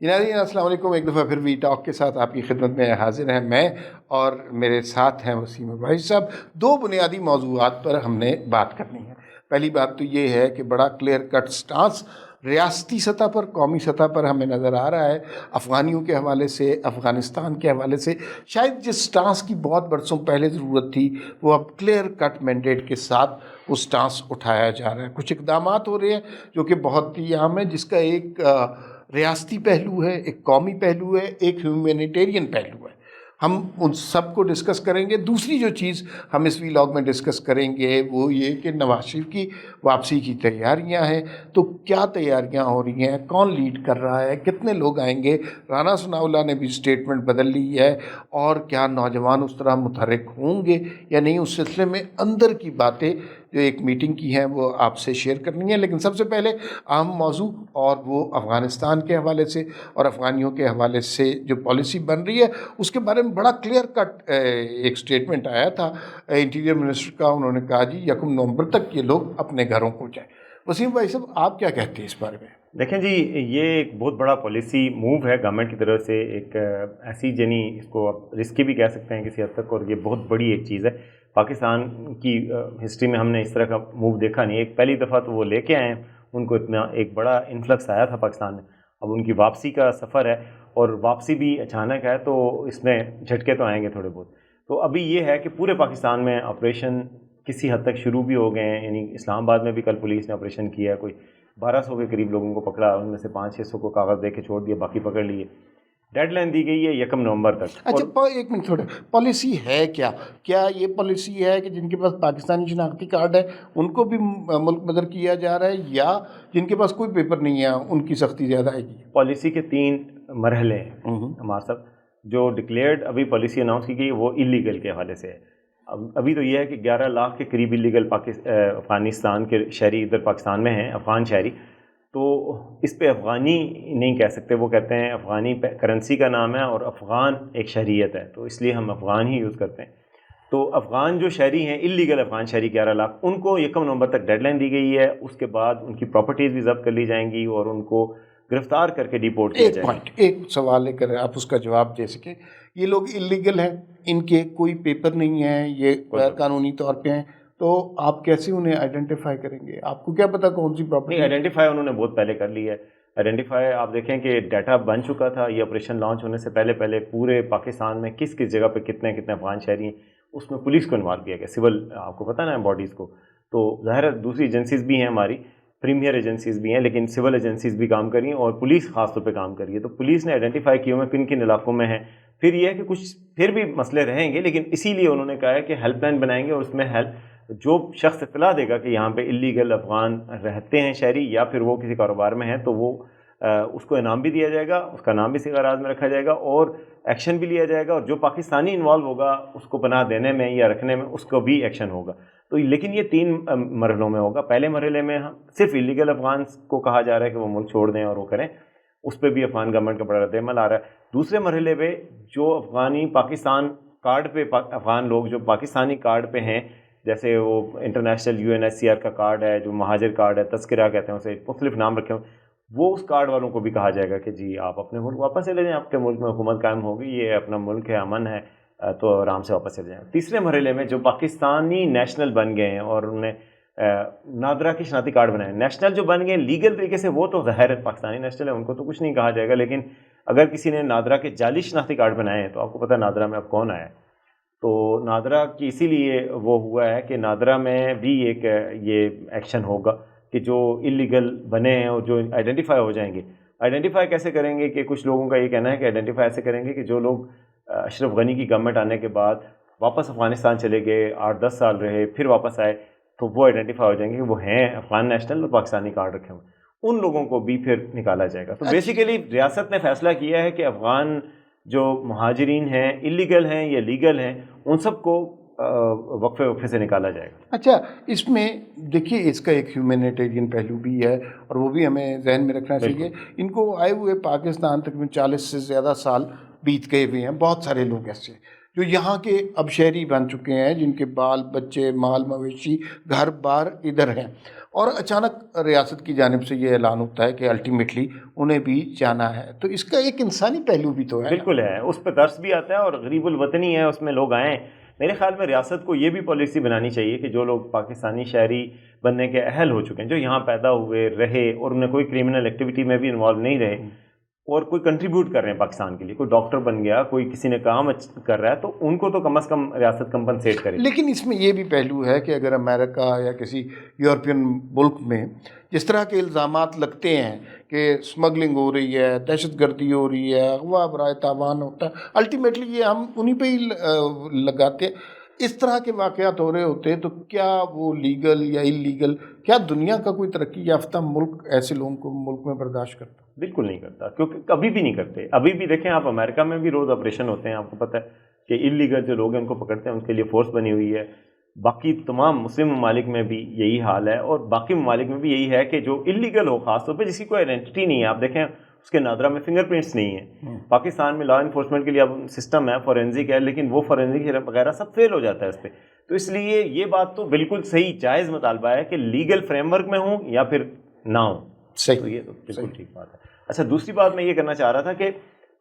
ناظرین السلام علیکم، ایک دفعہ پھر وی ٹاک کے ساتھ آپ کی خدمت میں حاضر ہیں میں اور میرے ساتھ ہیں وسیم بھائی صاحب۔ دو بنیادی موضوعات پر ہم نے بات کرنی ہے۔ پہلی بات تو یہ ہے کہ بڑا کلیئر کٹ سٹانس ریاستی سطح پر، قومی سطح پر ہمیں نظر آ رہا ہے افغانیوں کے حوالے سے، افغانستان کے حوالے سے۔ شاید جس سٹانس کی بہت برسوں پہلے ضرورت تھی وہ اب کلیئر کٹ مینڈیٹ کے ساتھ وہ سٹانس اٹھایا جا رہا ہے۔ کچھ اقدامات ہو رہے ہیں جو کہ بہت ہی اہم ہے، جس کا ایک ریاستی پہلو ہے، ایک قومی پہلو ہے، ایک ہیومینیٹیرین پہلو ہے۔ ہم ان سب کو ڈسکس کریں گے۔ دوسری جو چیز ہم اس ویلاگ میں ڈسکس کریں گے وہ یہ کہ نواز شریف کی واپسی کی تیاریاں ہیں، تو کیا تیاریاں ہو رہی ہیں، کون لیڈ کر رہا ہے، کتنے لوگ آئیں گے، رانا ثناءاللہ نے بھی اسٹیٹمنٹ بدل لی ہے، اور کیا نوجوان اس طرح متحرک ہوں گے یا نہیں، اس سلسلے میں اندر کی باتیں جو ایک میٹنگ کی ہیں وہ آپ سے شیئر کرنی ہے۔ لیکن سب سے پہلے اہم موضوع، اور وہ افغانستان کے حوالے سے اور افغانیوں کے حوالے سے جو پالیسی بن رہی ہے اس کے بارے میں بڑا کلیئر کٹ ایک سٹیٹمنٹ آیا تھا انٹیریئر منسٹر کا۔ انہوں نے کہا جی 1 نومبر تک یہ لوگ اپنے گھروں کو جائیں۔ وسیم بھائی صاحب آپ کیا کہتے ہیں اس بارے میں؟ دیکھیں جی، یہ ایک بہت بڑا پالیسی موو ہے گورنمنٹ کی طرف سے، ایک ایسی یعنی اس کو آپ رسکی بھی کہہ سکتے ہیں کسی حد تک، اور یہ بہت بڑی ایک چیز ہے۔ پاکستان کی ہسٹری میں ہم نے اس طرح کا موو دیکھا نہیں۔ ایک پہلی دفعہ تو وہ لے کے آئے ہیں، ان کو اتنا ایک بڑا انفلکس آیا تھا پاکستان میں، اب ان کی واپسی کا سفر ہے، اور واپسی بھی اچانک ہے، تو اس میں جھٹکے تو آئیں گے تھوڑے بہت۔ تو ابھی یہ ہے کہ پورے پاکستان میں آپریشن کسی حد تک شروع بھی ہو گئے ہیں، یعنی اسلام آباد میں بھی کل پولیس نے آپریشن کیا ہے، کوئی 1200 کے قریب لوگوں کو پکڑا، ان میں سے 500-600 کو کاغذ دے کے چھوڑ دیا، باقی پکڑ لیے۔ ڈیڈ لائن دی گئی ہے 1 نومبر تک۔ اچھا ایک منٹ تھوڑا، پالیسی ہے کیا؟ کیا یہ پالیسی ہے کہ جن کے پاس پاکستانی شناختی کارڈ ہے ان کو بھی ملک بدر کیا جا رہا ہے، یا جن کے پاس کوئی پیپر نہیں ہے ان کی سختی زیادہ آئے گی؟ پالیسی کے 3 مرحلے ہیں ہمارے صاحب۔ جو ڈکلیئرڈ ابھی پالیسی اناؤنس کی گئی وہ اللیگل کے حوالے سے ہے۔ ابھی تو یہ ہے کہ 11 لاکھ کے قریب اللیگل افغانستان کے شہری ادھر پاکستان میں ہیں، افغان شہری۔ تو اس پہ افغانی نہیں کہہ سکتے، وہ کہتے ہیں افغانی کرنسی کا نام ہے اور افغان ایک شہریت ہے، تو اس لیے ہم افغان ہی یوز کرتے ہیں۔ تو افغان جو شہری ہیں، اللیگل افغان شہری 11 لاکھ، ان کو 1 نومبر تک ڈیڈ لائن دی گئی ہے۔ اس کے بعد ان کی پراپرٹیز بھی ضبط کر لی جائیں گی اور ان کو گرفتار کر کے ڈیپورٹ کیا جائے گا۔ ایک سوال لے کر آپ اس کا جواب دے سکیں۔ یہ لوگ اللیگل ہیں، ان کے کوئی پیپر نہیں ہیں، یہ غیر قانونی طور پہ ہیں، تو آپ کیسے انہیں آئیڈینٹیفائی کریں گے؟ آپ کو کیا پتا کون سی پراپرٹی؟ آئیڈینٹیفائی انہوں نے بہت پہلے کر لی ہے۔ آئیڈینٹیفائی آپ دیکھیں کہ ڈیٹا بن چکا تھا، یہ آپریشن لانچ ہونے سے پہلے پورے پاکستان میں کس کس جگہ پہ کتنے افغان شہری ہیں، اس میں پولیس کو انوالو کیا گیا، سول آپ کو پتہ نا باڈیز کو۔ تو ظاہر ہے دوسری ایجنسیز بھی ہیں، ہماری پریمیئر ایجنسیز بھی ہیں، لیکن سول ایجنسیز بھی کام کر رہی ہیں اور پولیس خاص طور پہ کام کر رہی ہے۔ تو پولیس نے آئیڈینٹیفائی کیے ہوئے کن علاقوں میں ہیں۔ پھر یہ ہے کہ کچھ پھر بھی مسئلے رہیں گے، لیکن اسی لیے انہوں نے کہا ہے کہ ہیلپ لائن بنائیں گے، اور اس میں جو شخص اطلاع دے گا کہ یہاں پہ اللیگل افغان رہتے ہیں شہری، یا پھر وہ کسی کاروبار میں ہیں، تو وہ اس کو انعام بھی دیا جائے گا، اس کا نام بھی صیغہ راز میں رکھا جائے گا اور ایکشن بھی لیا جائے گا، اور جو پاکستانی انوالو ہوگا اس کو پناہ دینے میں یا رکھنے میں اس کو بھی ایکشن ہوگا۔ تو لیکن یہ 3 مرحلوں میں ہوگا۔ پہلے مرحلے میں صرف اللیگل افغان کو کہا جا رہا ہے کہ وہ ملک چھوڑ دیں اور وہ کریں، اس پہ بھی افغان گورنمنٹ کا بڑا رد عمل آ رہا ہے۔ دوسرے مرحلے پہ جو افغانی پاکستان کارڈ پہ افغان لوگ جو پاکستانی کارڈ پہ ہیں، جیسے وہ انٹرنیشنل UNHCR کا کارڈ ہے، جو مہاجر کارڈ ہے، تذکرہ کہتے ہیں اسے، مختلف نام رکھے ہوئے، وہ اس کارڈ والوں کو بھی کہا جائے گا کہ جی آپ اپنے ملک واپس چلے جائیں، آپ کے ملک میں حکومت قائم ہوگی، یہ اپنا ملک ہے، امن ہے، تو آرام سے واپس چلے جائیں۔ تیسرے مرحلے میں جو پاکستانی نیشنل بن گئے ہیں اور انہوں نے نادرا کی شناختی کارڈ بنائے، نیشنل جو بن گئے لیگل طریقے سے، وہ تو ظاہر پاکستانی نیشنل ہے، ان کو تو کچھ نہیں کہا جائے گا، لیکن اگر کسی نے نادرا کے جعلی شناختی کارڈ بنائے ہیں تو آپ کو پتہ ہے نادرا میں اب کون آیا ہے۔ تو نادرا کی اسی لیے وہ ہوا ہے کہ نادرا میں بھی ایک یہ ایکشن ہوگا کہ جو اللیگل بنے ہیں اور جو آئیڈینٹیفائی ہو جائیں گے۔ آئیڈینٹیفائی کیسے کریں گے کہ کچھ لوگوں کا یہ کہنا ہے کہ آئیڈینٹیفائی ایسے کریں گے کہ جو لوگ اشرف غنی کی گورنمنٹ آنے کے بعد واپس افغانستان چلے گئے، 8-10 سال رہے، پھر واپس آئے، تو وہ آئیڈینٹیفائی ہو جائیں گے کہ وہ ہیں افغان نیشنل اور پاکستانی کارڈ رکھے ہوئے، ان لوگوں کو بھی پھر نکالا جائے گا۔ تو بیسیکلی ریاست نے فیصلہ کیا ہے کہ افغان جو مہاجرین ہیں، اللیگل ہیں یا لیگل ہیں، ان سب کو وقفے سے نکالا جائے گا۔ اچھا، اس میں دیکھیے اس کا ایک ہیومینیٹیرین پہلو بھی ہے، اور وہ بھی ہمیں ذہن میں رکھنا چاہیے۔ ان کو آئے ہوئے پاکستان تقریباً 40 سے زیادہ سال بیت گئے ہوئے ہیں، بہت سارے لوگ ایسے جو یہاں کے اب شہری بن چکے ہیں، جن کے بال بچے مال مویشی گھر بار ادھر ہیں، اور اچانک ریاست کی جانب سے یہ اعلان ہوتا ہے کہ الٹیمیٹلی انہیں بھی جانا ہے، تو اس کا ایک انسانی پہلو بھی تو ہے۔ بالکل ہے، اس پہ ترس بھی آتا ہے، اور غریب الوطنی ہے اس میں لوگ آئیں۔ میرے خیال میں ریاست کو یہ بھی پالیسی بنانی چاہیے کہ جو لوگ پاکستانی شہری بننے کے اہل ہو چکے ہیں، جو یہاں پیدا ہوئے رہے اور انہیں کوئی کرمنل ایکٹیویٹی میں بھی انوالو نہیں رہے اور کوئی کنٹریبیوٹ کر رہے ہیں پاکستان کے لیے، کوئی ڈاکٹر بن گیا، کوئی کسی نے کام کر رہا ہے، تو ان کو تو کم از کم ریاست کمپنسیٹ کرے۔ لیکن اس میں یہ بھی پہلو ہے کہ اگر امریکہ یا کسی یورپین ملک میں جس طرح کے الزامات لگتے ہیں کہ اسمگلنگ ہو رہی ہے، دہشت گردی ہو رہی ہے، اغوا برائے تاوان ہوتا ہے، الٹیمیٹلی یہ ہم انہیں پہ ہی لگاتے ہیں، اس طرح کے واقعات ہو رہے ہوتے ہیں، تو کیا وہ لیگل یا انلیگل، کیا دنیا کا کوئی ترقی یافتہ ملک ایسے لوگوں کو ملک میں برداشت کرتا؟ بالکل نہیں کرتا، کیونکہ کبھی بھی نہیں کرتے۔ ابھی بھی دیکھیں آپ، امریکہ میں بھی روز آپریشن ہوتے ہیں، آپ کو پتہ ہے کہ انلیگل جو لوگ ہیں ان کو پکڑتے ہیں، ان کے لیے فورس بنی ہوئی ہے۔ باقی تمام مسلم ممالک میں بھی یہی حال ہے، اور باقی ممالک میں بھی یہی ہے کہ جو انلیگل ہو، خاص طور پہ جس کی کوئی آئیڈینٹی نہیں ہے، آپ دیکھیں اس کے نادرا میں فنگر پرنٹس نہیں ہیں۔ پاکستان میں لا انفورسمنٹ کے لیے اب سسٹم ہے، فورینزک ہے، لیکن وہ فورینزک وغیرہ سب فیل ہو جاتا ہے اس پہ۔ تو اس لیے یہ بات تو بالکل صحیح جائز مطالبہ ہے کہ لیگل فریم ورک میں ہوں یا پھر نہ ہوں۔ صحیح، تو یہ تو بالکل ٹھیک بات ہے۔ اچھا، دوسری بات میں یہ کرنا چاہ رہا تھا کہ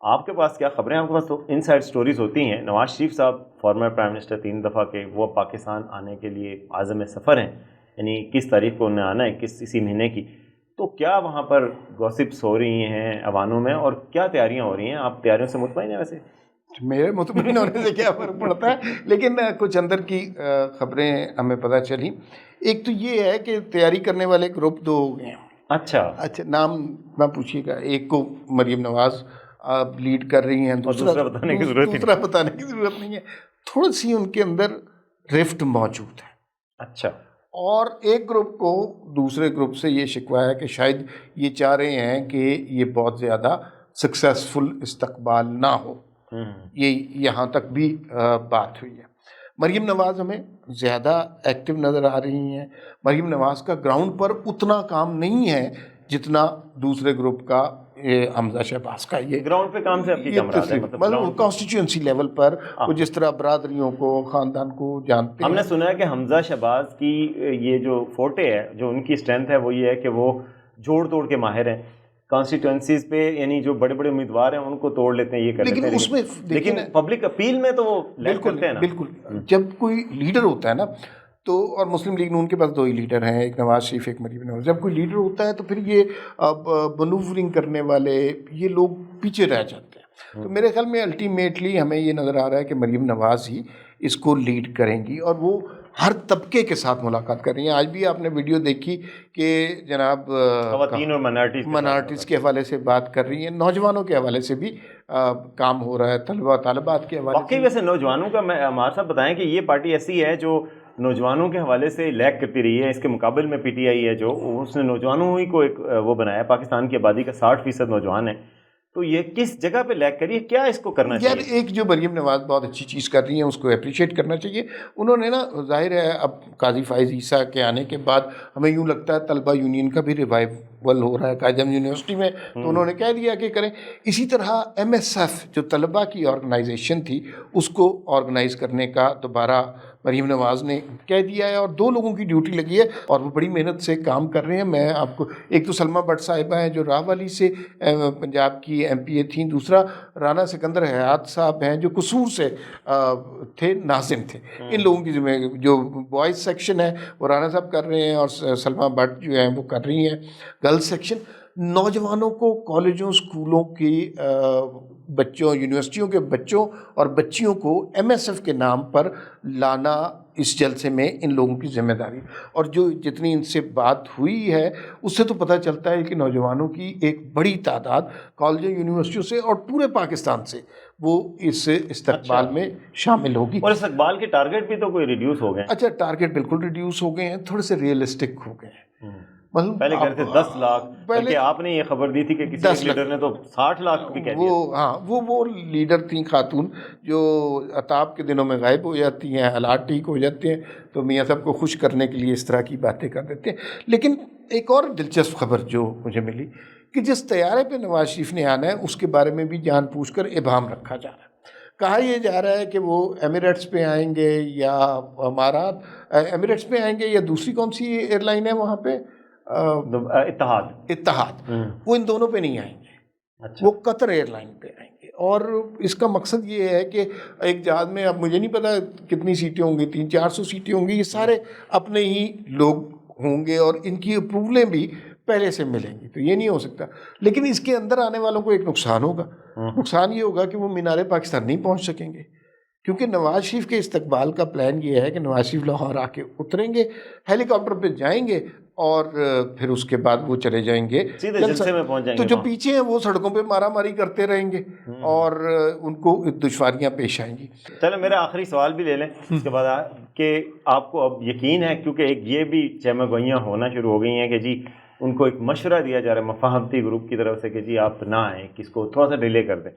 آپ کے پاس کیا خبریں، آپ کے پاس تو ان سائڈ سٹوریز ہوتی ہیں۔ نواز شریف صاحب فارمر پرائم منسٹر 3 دفعہ کے، وہ پاکستان آنے کے لیے عازم سفر ہیں، یعنی کس تاریخ کو انہیں آنا ہے، اسی مہینے کی۔ تو کیا وہاں پر گوسپس ہو رہی ہیں ایوانوں میں، اور کیا تیاریاں ہو رہی ہیں؟ آپ تیاریوں سے مطمئن ہیں ویسے؟ میرے مطمئن ہونے سے کیا فرق پڑتا ہے، لیکن کچھ اندر کی خبریں ہمیں پتہ چلی۔ ایک تو یہ ہے کہ تیاری کرنے والے گروپ دو ہو گئے ہیں۔ اچھا، نام نہ پوچھیے گا، ایک کو مریم نواز لیڈ کر رہی ہیں، دوسرا بتانے کی ضرورت دوسرا بتانے کی ضرورت نہیں ہے۔ تھوڑی سی ان کے اندر رفٹ موجود ہے۔ اچھا، اور ایک گروپ کو دوسرے گروپ سے یہ شکوہ ہے کہ شاید یہ چاہ رہے ہیں کہ یہ بہت زیادہ سکسیسفل استقبال نہ ہو، یہ یہاں تک بھی بات ہوئی ہے۔ مریم نواز ہمیں زیادہ ایکٹیو نظر آ رہی ہیں۔ مریم نواز کا گراؤنڈ پر اتنا کام نہیں ہے جتنا دوسرے گروپ کا حمزہ شہباز کا۔ یہ گراؤنڈ پہ کام سے آپ کی کیا مراد ہے؟ مطلب کانسٹیچوئنسی لیول پر وہ جس طرح برادریوں کو، خاندان کو جانتے ہیں۔ ہم نے سنا ہے کہ حمزہ شہباز کی یہ جو فورٹے ہے، جو ان کی اسٹرینتھ ہے، وہ یہ ہے کہ وہ جوڑ توڑ کے ماہر ہیں کانسٹیٹوئنسیز پہ، یعنی جو بڑے بڑے امیدوار ہیں ان کو توڑ لیتے ہیں، یہ کر لیتے ہیں۔ لیکن پبلک اپیل میں تو وہ لیک کرتے ہیں نا۔ بالکل، جب کوئی لیڈر ہوتا ہے نا تو، اور مسلم لیگ نون کے پاس 2 ہی لیڈر ہیں، ایک نواز شریف، ایک مریم نواز۔ جب کوئی لیڈر ہوتا ہے تو پھر یہ مینوورنگ کرنے والے یہ لوگ پیچھے رہ جاتے ہیں۔ تو میرے خیال میں الٹیمیٹلی ہمیں یہ نظر آ رہا ہے کہ مریم نواز ہی اس کو لیڈ کریں گی، اور وہ ہر طبقے کے ساتھ ملاقات کر رہی ہیں۔ آج بھی آپ نے ویڈیو دیکھی کہ جناب خواتین اور منارٹیز کے حوالے سے بات کر رہی ہیں، نوجوانوں کے حوالے سے بھی کام ہو رہا ہے، طلبہ طالبات کے حوالے سے۔ واقعی ویسے نوجوانوں کا، میں ہمارے ساتھ بتائیں کہ یہ پارٹی ایسی ہے جو نوجوانوں کے حوالے سے لیک کرتی رہی ہے۔ اس کے مقابل میں پی ٹی آئی ہے جو اس نے نوجوانوں ہی کو ایک وہ بنایا، پاکستان کی آبادی کا 60% نوجوان ہے، تو یہ کس جگہ پہ لیک کری ہے؟ کیا اس کو کرنا چاہیے؟ یار ایک جو مریم نواز بہت اچھی چیز کر رہی ہیں، اس کو اپریشیٹ کرنا چاہیے۔ انہوں نے نا، ظاہر ہے اب قاضی فائز عیسیٰ کے آنے کے بعد ہمیں یوں لگتا ہے طلبہ یونین کا بھی ریوائول ہو رہا ہے قائد اعظم یونیورسٹی میں، تو انہوں نے کہہ دیا کہ کریں۔ اسی طرح ایم ایس ایف جو طلبہ کی آرگنائزیشن تھی، اس کو آرگنائز کرنے کا دوبارہ مریم نواز نے کہہ دیا ہے، اور 2 لوگوں کی ڈیوٹی لگی ہے اور وہ بڑی محنت سے کام کر رہے ہیں۔ میں آپ کو، ایک تو سلمہ بٹ صاحبہ ہیں جو راہوالی سے پنجاب کی ایم پی اے تھیں، دوسرا رانا سکندر حیات صاحب ہیں جو قصور سے تھے، ناظم تھے۔ ان لوگوں کی ذمہ جو بوائز سیکشن ہے وہ رانا صاحب کر رہے ہیں، اور سلمہ بٹ جو ہیں وہ کر رہی ہیں گرلز سیکشن۔ نوجوانوں کو کالجوں، اسکولوں کی بچوں، یونیورسٹیوں کے بچوں اور بچیوں کو ایم ایس ایف کے نام پر لانا اس جلسے میں ان لوگوں کی ذمہ داری۔ اور جو جتنی ان سے بات ہوئی ہے اس سے تو پتہ چلتا ہے کہ نوجوانوں کی ایک بڑی تعداد کالجوں، یونیورسٹیوں سے اور پورے پاکستان سے وہ اس استقبال میں شامل ہوگی۔ اور استقبال کے ٹارگٹ بھی تو کوئی ریڈیوس ہو گئے ہیں؟ اچھا، ٹارگٹ بالکل ریڈیوس ہو گئے ہیں، تھوڑے سے ریئلسٹک ہو گئے ہیں۔ پہلے کہتے تھے 10 لاکھ، بلکہ آپ نے یہ خبر دی تھی کہ کسی ایک لیڈر نے تو 60 لاکھ بھی کہہ دیا۔ ہاں، وہ لیڈر تھیں خاتون جو عطاب کے دنوں میں غائب ہو جاتی ہیں، حالات ٹھیک ہو جاتے ہیں تو میاں صاحب کو خوش کرنے کے لیے اس طرح کی باتیں کر دیتے ہیں۔ لیکن ایک اور دلچسپ خبر جو مجھے ملی کہ جس طیارے پہ نواز شریف نے آنا ہے اس کے بارے میں بھی جان پوچھ کر ابہام رکھا جا رہا ہے۔ کہا یہ جا رہا ہے کہ وہ ایمریٹس پہ آئیں گے یا امارات، ایمریٹس پہ آئیں گے یا دوسری کون سی ایئر لائن ہے وہاں پہ، اتحاد، وہ ان دونوں پہ نہیں آئیں گے، وہ قطر ایئر لائن پہ آئیں گے. اور اس کا مقصد یہ ہے کہ ایک جہاز میں، اب مجھے نہیں پتا کتنی سیٹیں ہوں گی، 300-400 سیٹیں ہوں گی، یہ سارے اپنے ہی لوگ ہوں گے اور ان کی اپروولیں بھی پہلے سے ملیں گی، تو یہ نہیں ہو سکتا. لیکن اس کے اندر آنے والوں کو ایک نقصان ہوگا، نقصان یہ ہوگا کہ وہ مینار پاکستان نہیں پہنچ سکیں گے، کیونکہ نواز شریف کے استقبال کا پلان یہ ہے کہ نواز شریف لاہور آ کے اتریں گے، ہیلی کاپٹر پہ جائیں گے اور پھر اس کے بعد وہ چلے جائیں گے جلسے میں پہنچ جائیں تو گے. جو پیچھے ہیں وہ سڑکوں پہ مارا ماری کرتے رہیں گے اور ان کو دشواریاں پیش آئیں گی. چلو میرا آخری سوال بھی لے لیں اس کے بعد، کہ آپ کو اب یقین ہے، کیونکہ ایک یہ بھی چہمہ گوئیاں ہونا شروع ہو گئی ہیں کہ جی ان کو ایک مشورہ دیا جا رہا ہے مفاہمتی گروپ کی طرف سے کہ جی آپ نہ آئیں، کس کو تھوڑا سا ڈیلے کر دیں،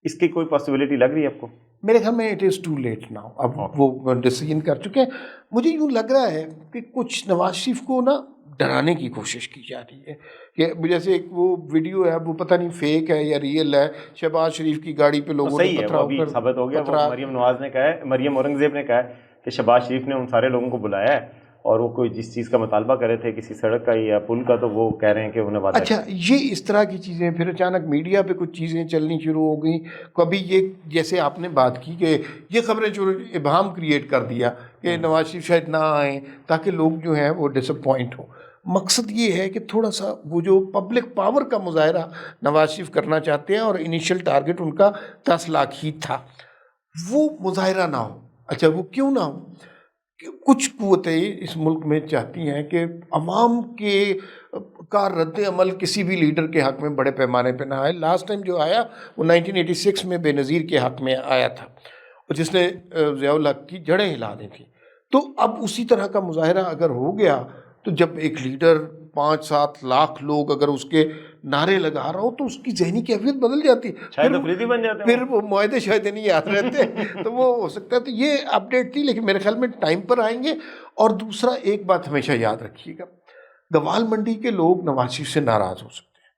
اس کی کوئی پاسبلٹی لگ رہی ہے آپ کو؟ میرے خیال میں it is too late now, اب وہ ڈیسیجن کر چکے ہیں. مجھے یوں لگ رہا ہے کہ کچھ نواز شریف کو نا ڈرانے کی کوشش کی جا رہی ہے، کہ جیسے ایک وہ ویڈیو ہے، وہ پتہ نہیں فیک ہے یا ریئل ہے، شہباز شریف کی گاڑی پہ لوگوں نے صحیح ہے، وہ ابھی ثابت ہو گیا. وہ مریم نواز نے کہا ہے، مریم اورنگزیب نے کہا ہے کہ شہباز شریف نے ان سارے لوگوں کو بلایا ہے اور وہ کوئی جس چیز کا مطالبہ کر رہے تھے کسی سڑک کا یا پل کا، تو وہ کہہ رہے ہیں کہ انہیں وعدہ. اچھا، یہ اس طرح کی چیزیں پھر اچانک میڈیا پہ کچھ چیزیں چلنی شروع ہو گئیں. کبھی یہ جیسے آپ نے بات کی کہ یہ خبریں جو ابہام کریٹ کر دیا کہ نواز شریف شاید نہ آئیں تاکہ لوگ جو ہیں وہ ڈس اپوائنٹ ہوں. مقصد یہ ہے کہ تھوڑا سا وہ جو پبلک پاور کا مظاہرہ نواز شریف کرنا چاہتے ہیں، اور انیشیل ٹارگٹ ان کا 10 لاکھ ہی تھا، وہ مظاہرہ نہ ہو. اچھا، وہ کیوں نہ ہو؟ کچھ قوتیں اس ملک میں چاہتی ہیں کہ عوام کا رد عمل کسی بھی لیڈر کے حق میں بڑے پیمانے پہ نہ آئے. لاسٹ ٹائم جو آیا وہ 1986 میں بے نظیر کے حق میں آیا تھا، جس نے ضیاء الحق کی جڑیں ہلا دی تھیں. تو اب اسی طرح کا مظاہرہ اگر ہو گیا تو جب ایک لیڈر 5-7 لاکھ لوگ اگر اس کے نعرے لگا رہا ہو تو اس کی ذہنی کیفیت بدل جاتی ہے، پھر وہ معاہدے شاید نہیں یاد رہتے تو وہ ہو سکتا ہے. تو یہ اپڈیٹ تھی، لیکن میرے خیال میں ٹائم پر آئیں گے. اور دوسرا ایک بات ہمیشہ یاد رکھیے گا، گوال منڈی کے لوگ نواز شریف سے ناراض ہو سکتے ہیں،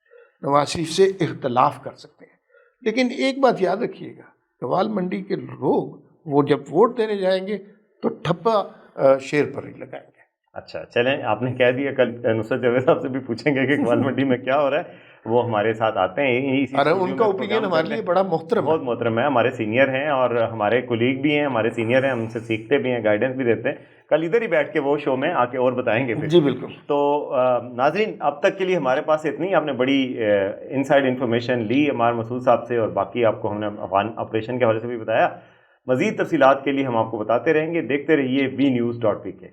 نواز شریف سے اختلاف کر سکتے ہیں، لیکن ایک بات یاد رکھیے گا، گوال منڈی کے لوگ وہ جب ووٹ دینے جائیں گے تو ٹھپا شیر پر ہی لگائیں گے. اچھا چلیں، آپ نے کہہ دیا، کل نصرت جاوید صاحب سے بھی پوچھیں گے کہ گوال منڈی میں کیا ہو رہا ہے. وہ ہمارے ساتھ آتے ہیں، ارے ان کا اوپینین ہمارے لیے بڑا محترم ہے، بہت محترم ہے، ہمارے سینئر ہیں اور ہمارے کولیگ بھی ہیں، ہمارے سینئر ہیں، ہم سے سیکھتے بھی ہیں، گائیڈنس بھی دیتے ہیں. کل ادھر ہی بیٹھ کے وہ شو میں آ کے اور بتائیں گے پھر. جی بالکل. تو ناظرین، اب تک کے لیے ہمارے پاس اتنی، آپ نے بڑی انسائڈ انفارمیشن لی عمار مسعود صاحب سے، اور باقی آپ کو ہم نے افغان آپریشن کے حوالے سے بھی بتایا. مزید تفصیلات کے لیے ہم آپ کو بتاتے رہیں گے. دیکھتے رہیے vnews.pk.